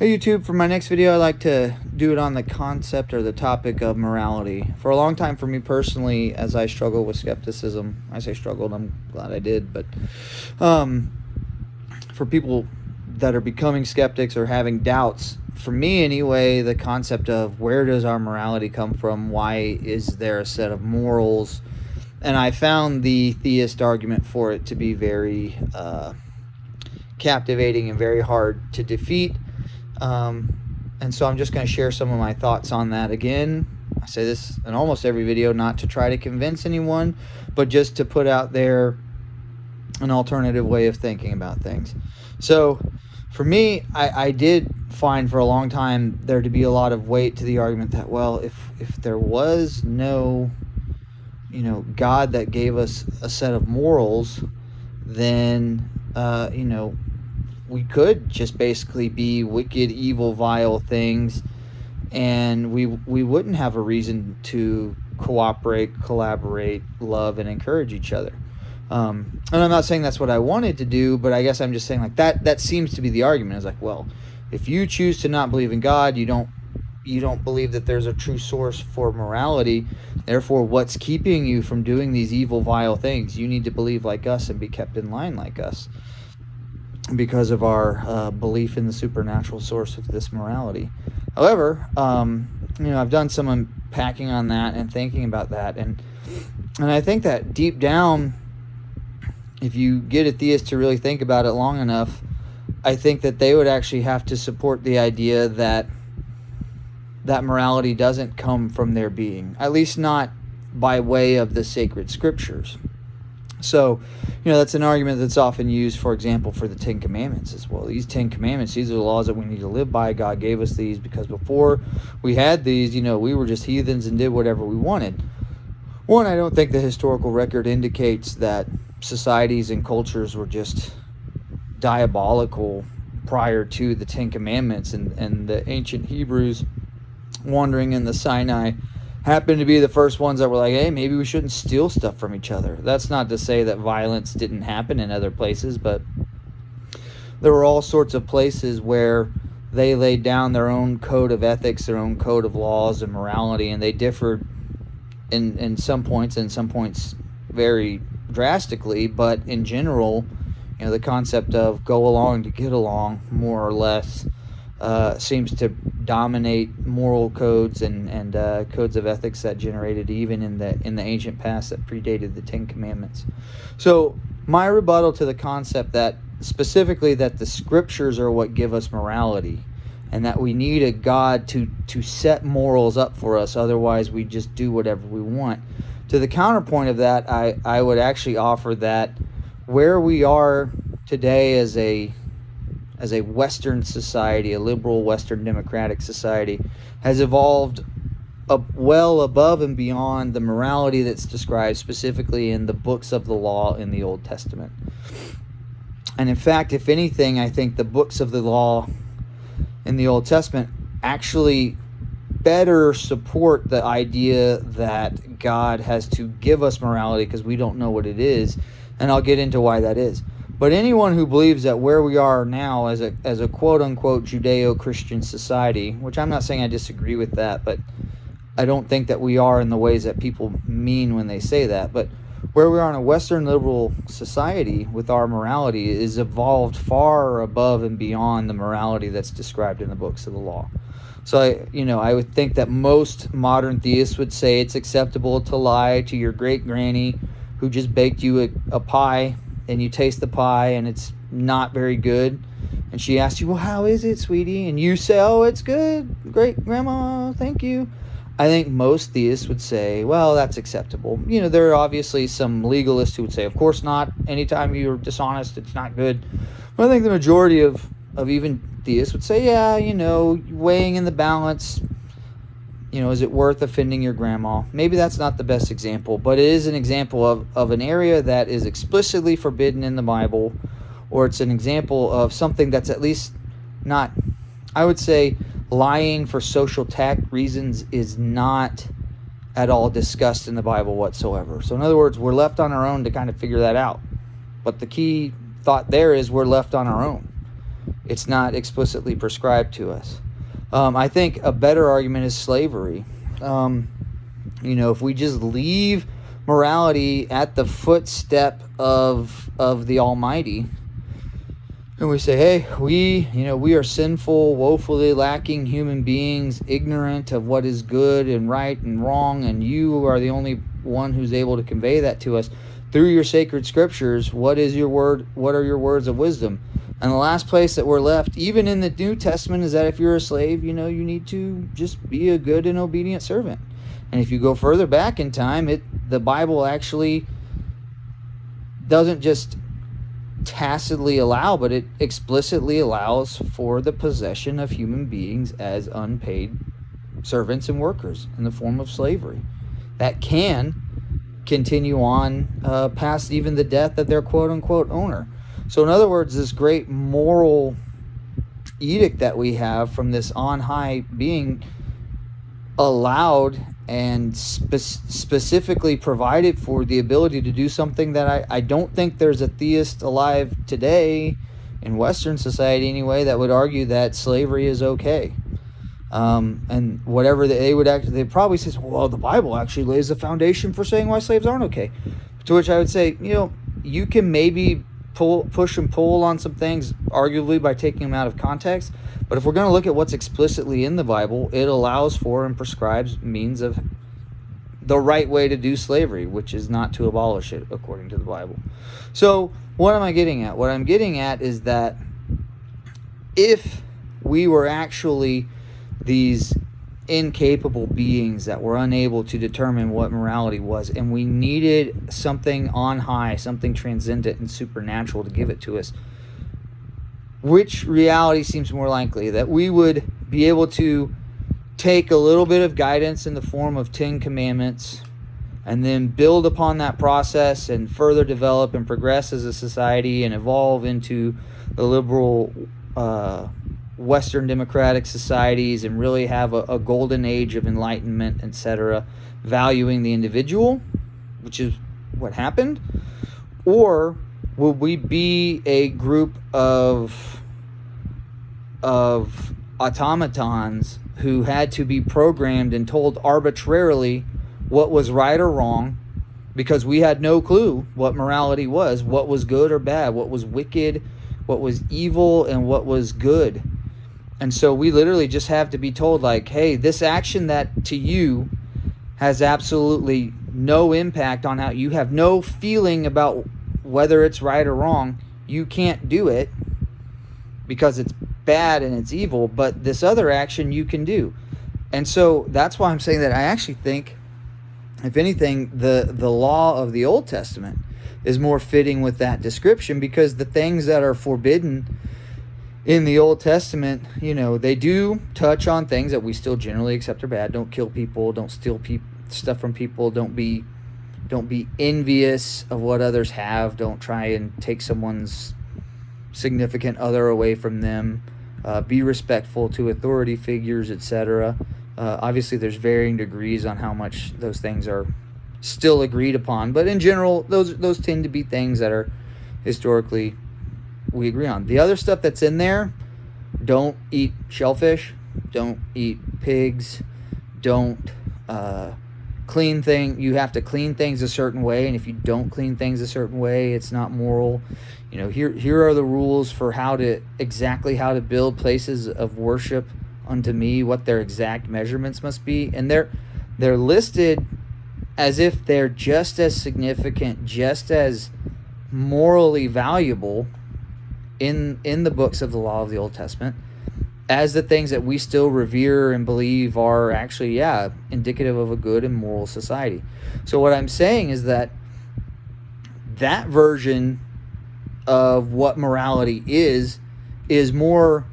Hey YouTube, for my next video I'd like to do it on the concept or the topic of morality. For a long time for me personally, as I struggle with skepticism, I say struggled, I'm glad I did, but for people that are becoming skeptics or having doubts, for me anyway, the concept of where does our morality come from, why is there a set of morals, and I found the theist argument for it to be very captivating and very hard to defeat. And so I'm just going to share some of my thoughts on that. Again, I say this in almost every video, not to try to convince anyone, but just to put out there an alternative way of thinking about things. So for me, I did find for a long time there to be a lot of weight to the argument that, well, if there was no, God that gave us a set of morals, then, we could just basically be wicked, evil, vile things, and we wouldn't have a reason to cooperate, collaborate, love, and encourage each other. And I'm not saying that's what I wanted to do, but I guess I'm just saying, like, that seems to be the argument. It's like, well, if you choose to not believe in God, you don't believe that there's a true source for morality. Therefore, what's keeping you from doing these evil, vile things? You need to believe like us and be kept in line like us, because of our belief in the supernatural source of this morality. However, I've done some unpacking on that and thinking about that, and I think that deep down, if you get a theist to really think about it long enough, I think that they would actually have to support the idea that morality doesn't come from their being, at least not by way of the sacred scriptures. So, that's an argument that's often used, for example, for the Ten Commandments as well. These 10 Commandments, these are the laws that we need to live by. God gave us these because before we had these, we were just heathens and did whatever we wanted. One, I don't think the historical record indicates that societies and cultures were just diabolical prior to the 10 Commandments, and the ancient Hebrews wandering in the Sinai happened to be the first ones that were like, hey, maybe we shouldn't steal stuff from each other. That's not to say that violence didn't happen in other places, but there were all sorts of places where they laid down their own code of ethics, their own code of laws and morality, and they differed in some points very drastically, but in general, the concept of go along to get along, more or less, seems to dominate moral codes and codes of ethics that generated even in the ancient past that predated the 10 Commandments. So my rebuttal to the concept that specifically that the scriptures are what give us morality, and that we need a God to set morals up for us, otherwise we just do whatever we want. To the counterpoint of that, I would actually offer that where we are today as a Western society, a liberal Western democratic society, has evolved well above and beyond the morality that's described specifically in the books of the law in the Old Testament. And in fact, if anything, I think the books of the law in the Old Testament actually better support the idea that God has to give us morality because we don't know what it is, and I'll get into why that is. But anyone who believes that where we are now as a quote-unquote Judeo-Christian society, which I'm not saying I disagree with that, but I don't think that we are in the ways that people mean when they say that, but where we are in a Western liberal society with our morality is evolved far above and beyond the morality that's described in the books of the law. So, I would think that most modern theists would say it's acceptable to lie to your great-granny who just baked you a pie, and you taste the pie and it's not very good, and she asks you, well, how is it, sweetie? And you say, oh, it's good, great grandma, thank you. I think most theists would say, well, that's acceptable. There are obviously some legalists who would say, of course not, anytime you're dishonest, it's not good. But I think the majority of even theists would say, yeah, weighing in the balance, is it worth offending your grandma? Maybe that's not the best example, but it is an example of an area that is explicitly forbidden in the Bible, or it's an example of something that's at least not, I would say, lying for social tact reasons is not at all discussed in the Bible whatsoever. So in other words, we're left on our own to kind of figure that out. But the key thought there is we're left on our own. It's not explicitly prescribed to us. I think a better argument is slavery. If we just leave morality at the footstep of the Almighty, and we say, hey, we are sinful, woefully lacking human beings, ignorant of what is good and right and wrong, and you are the only one who's able to convey that to us through your sacred scriptures. What is your word? What are your words of wisdom? And the last place that we're left, even in the New Testament, is that if you're a slave, you need to just be a good and obedient servant. And if you go further back in time, the Bible actually doesn't just tacitly allow, but it explicitly allows for the possession of human beings as unpaid servants and workers in the form of slavery. That can continue on past even the death of their quote-unquote owner. So in other words, this great moral edict that we have from this on-high being allowed and specifically provided for the ability to do something that I don't think there's a theist alive today, in Western society anyway, that would argue that slavery is okay. And whatever they probably say, well, the Bible actually lays the foundation for saying why slaves aren't okay. To which I would say, you can maybe push and pull on some things, arguably by taking them out of context. But if we're going to look at what's explicitly in the Bible, it allows for and prescribes means of the right way to do slavery, which is not to abolish it, according to the Bible. So what am I getting at? What I'm getting at is that if we were actually these incapable beings that were unable to determine what morality was, and we needed something on high, something transcendent and supernatural to give it to us, which reality seems more likely? That we would be able to take a little bit of guidance in the form of 10 commandments and then build upon that process and further develop and progress as a society and evolve into the liberal Western democratic societies and really have a golden age of enlightenment, etc., valuing the individual, which is what happened? Or will we be a group of automatons who had to be programmed and told arbitrarily what was right or wrong, because we had no clue what morality was, what was good or bad, what was wicked, what was evil, and what was good? And so we literally just have to be told, like, hey, this action that to you has absolutely no impact on how you have no feeling about whether it's right or wrong, you can't do it because it's bad and it's evil, but this other action you can do. And so that's why I'm saying that I actually think, if anything, the law of the Old Testament is more fitting with that description, because the things that are forbidden in the Old Testament, they do touch on things that we still generally accept are bad. Don't kill people, don't steal stuff from people, don't be envious of what others have, don't try and take someone's significant other away from them, be respectful to authority figures, etc. Obviously there's varying degrees on how much those things are still agreed upon, but in general those tend to be things that are historically we agree on. The other stuff that's in there: don't eat shellfish, don't eat pigs, don't you have to clean things a certain way, and if you don't clean things a certain way, it's not moral. Here are the rules for how to build places of worship unto me, what their exact measurements must be, and they're listed as if they're just as significant, just as morally valuable in the books of the law of the Old Testament as the things that we still revere and believe are actually, indicative of a good and moral society. So what I'm saying is that version of what morality is more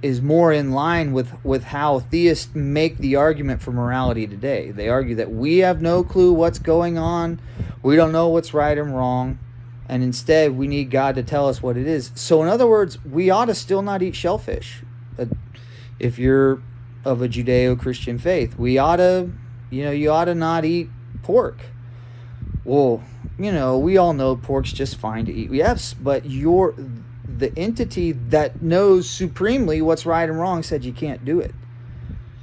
in line with how theists make the argument for morality today. They argue that we have no clue what's going on, we don't know what's right and wrong, and instead we need God to tell us what it is. So in other words, we ought to still not eat shellfish. If you're of a Judeo-Christian faith, we ought to, you ought to not eat pork. Well, we all know pork's just fine to eat. Yes, but the entity that knows supremely what's right and wrong said you can't do it.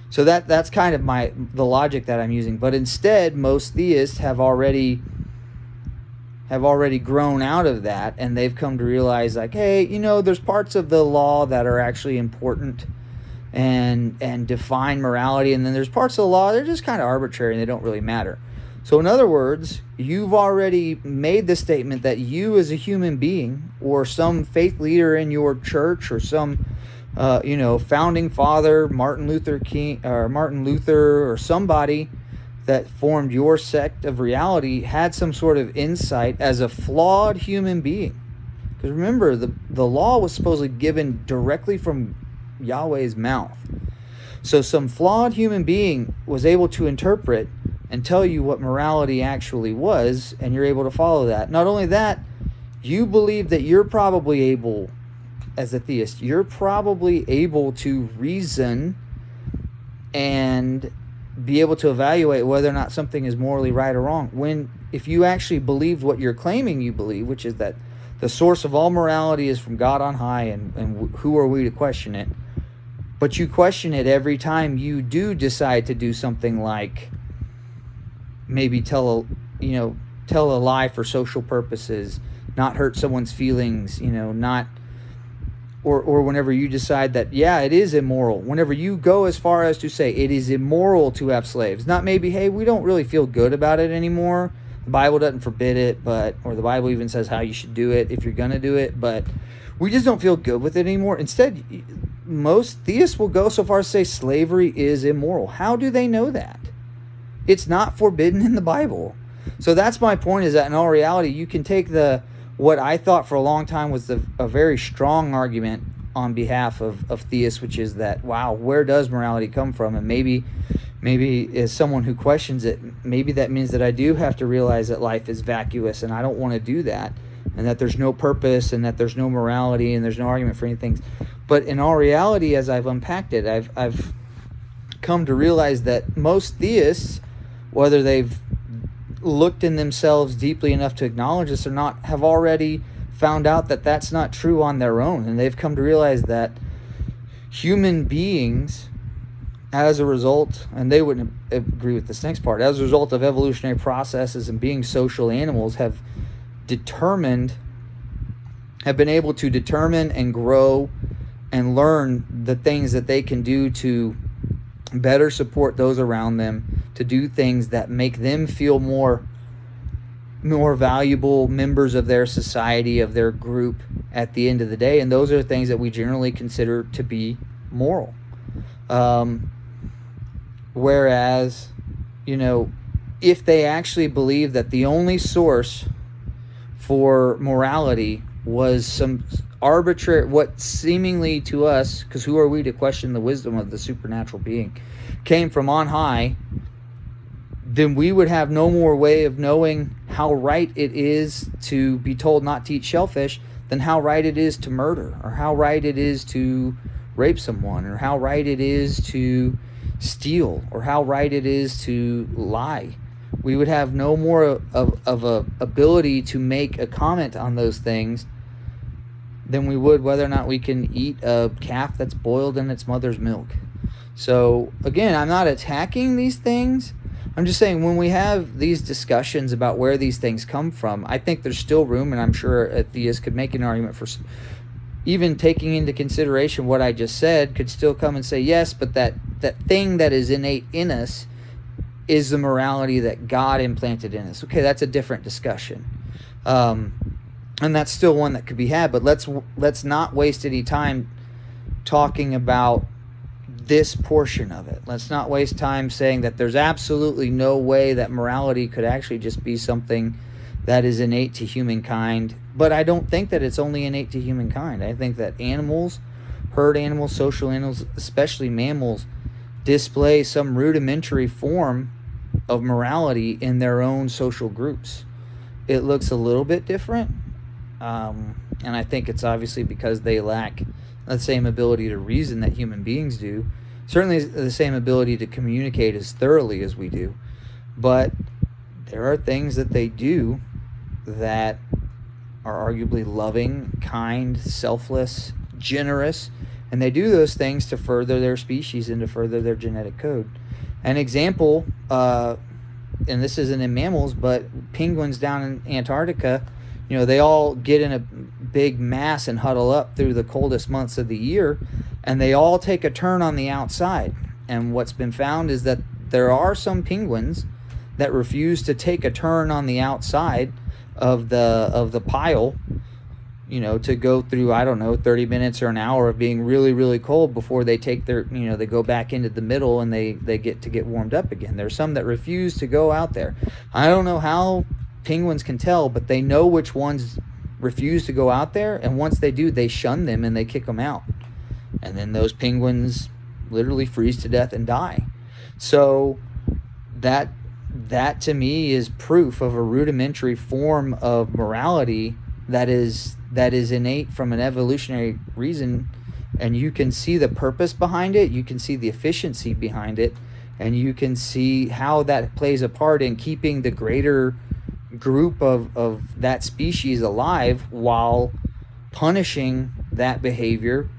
So that's kind of the logic that I'm using. But instead, most theists have already grown out of that, and they've come to realize, like, hey, there's parts of the law that are actually important and define morality, and then there's parts of the law that are just kind of arbitrary and they don't really matter. So in other words, you've already made the statement that you as a human being, or some faith leader in your church, or some founding father, Martin Luther, or somebody that formed your sect of reality, had some sort of insight as a flawed human being. Because remember, the law was supposedly given directly from Yahweh's mouth. So some flawed human being was able to interpret and tell you what morality actually was, and you're able to follow that. Not only that, you believe that you're probably able, as a theist, you're probably able to reason and be able to evaluate whether or not something is morally right or wrong. When, if you actually believed what you're claiming you believe, which is that the source of all morality is from God on high, and who are we to question it? But you question it every time you do decide to do something like maybe tell a lie for social purposes, not hurt someone's feelings, not, or whenever you decide that, yeah, it is immoral. Whenever you go as far as to say it is immoral to have slaves, not maybe, hey, we don't really feel good about it anymore. The Bible doesn't forbid it, or the Bible even says how you should do it if you're going to do it, but we just don't feel good with it anymore. Instead, most theists will go so far as to say slavery is immoral. How do they know that? It's not forbidden in the Bible. So that's my point, is that in all reality, you can take what I thought for a long time was a very strong argument on behalf of theists, which is that, wow, where does morality come from? And maybe as someone who questions it, maybe that means that I do have to realize that life is vacuous, and I don't want to do that, and that there's no purpose, and that there's no morality, and there's no argument for anything. But in all reality, as I've unpacked it, I've come to realize that most theists, whether they've looked in themselves deeply enough to acknowledge this or not, have already found out that that's not true on their own. And they've come to realize that human beings, as a result, and they wouldn't agree with this next part, as a result of evolutionary processes and being social animals, have been able to determine and grow and learn the things that they can do to better support those around them, to do things that make them feel more valuable members of their society, of their group at the end of the day. And those are things that we generally consider to be moral. Whereas, if they actually believe that the only source for morality was some arbitrary, what seemingly to us, because who are we to question the wisdom of the supernatural being, came from on high, then we would have no more way of knowing how right it is to be told not to eat shellfish than how right it is to murder, or how right it is to rape someone, or how right it is to steal, or how right it is to lie. We would have no more of a ability to make a comment on those things than we would whether or not we can eat a calf that's boiled in its mother's milk. So again, I'm not attacking these things. I'm just saying, when we have these discussions about where these things come from, I think there's still room, and I'm sure a theist could make an argument for even taking into consideration what I just said, could still come and say, yes, but that thing that is innate in us is the morality that God implanted in us. Okay, that's a different discussion. And that's still one that could be had, but let's not waste any time talking about this portion of it. Let's not waste time saying that there's absolutely no way that morality could actually just be something that is innate to humankind. But I don't think that it's only innate to humankind. I think that animals, herd animals, social animals, especially mammals, display some rudimentary form of morality in their own social groups. It looks a little bit different, and I think it's obviously because they lack the same ability to reason that human beings do. Certainly the same ability to communicate as thoroughly as we do. But there are things that they do that are arguably loving, kind, selfless, generous, and they do those things to further their species and to further their genetic code. An example, and this isn't in mammals, but penguins down in Antarctica, they all get in a big mass and huddle up through the coldest months of the year, and they all take a turn on the outside. And what's been found is that there are some penguins that refuse to take a turn on the outside of the pile, to go through, 30 minutes or an hour of being really, really cold before they take their, they go back into the middle and they get warmed up again. There's some that refuse to go out there. I don't know how penguins can tell, but they know which ones refuse to go out there, and once they do, they shun them and they kick them out. And then those penguins literally freeze to death and die. So that to me is proof of a rudimentary form of morality that is innate from an evolutionary reason, and you can see the purpose behind it, you can see the efficiency behind it, and you can see how that plays a part in keeping the greater group of that species alive, while punishing that behavior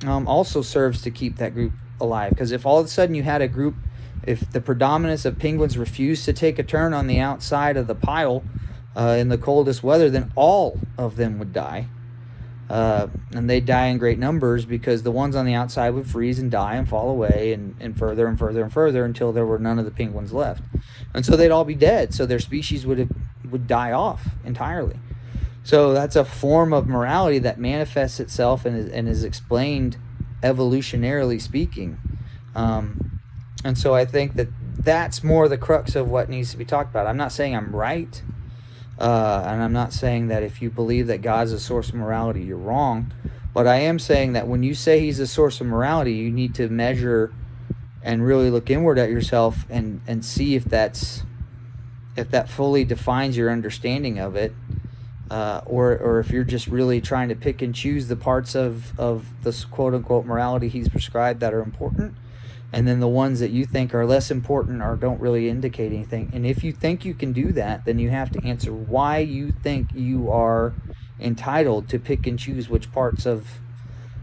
also serves to keep that group alive. Because if all of a sudden you had a group, if the predominance of penguins refused to take a turn on the outside of the pile in the coldest weather, then all of them would die. And they'd die in great numbers, because the ones on the outside would freeze and die and fall away and further and further and further until there were none of the penguins left. And so they'd all be dead. So their species would die off entirely. So that's a form of morality that manifests itself and is explained evolutionarily speaking. And so I think that's more the crux of what needs to be talked about. I'm not saying I'm right. And I'm not saying that if you believe that God's a source of morality, you're wrong. But I am saying that when you say he's a source of morality, you need to measure and really look inward at yourself and see if that fully defines your understanding of it, or if you're just really trying to pick and choose the parts of this quote-unquote morality he's prescribed that are important, and then the ones that you think are less important or don't really indicate anything. And if you think you can do that, then you have to answer why you think you are entitled to pick and choose which parts of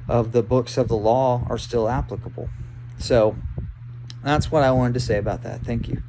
the books of the law are still applicable. So that's what I wanted to say about that. Thank you.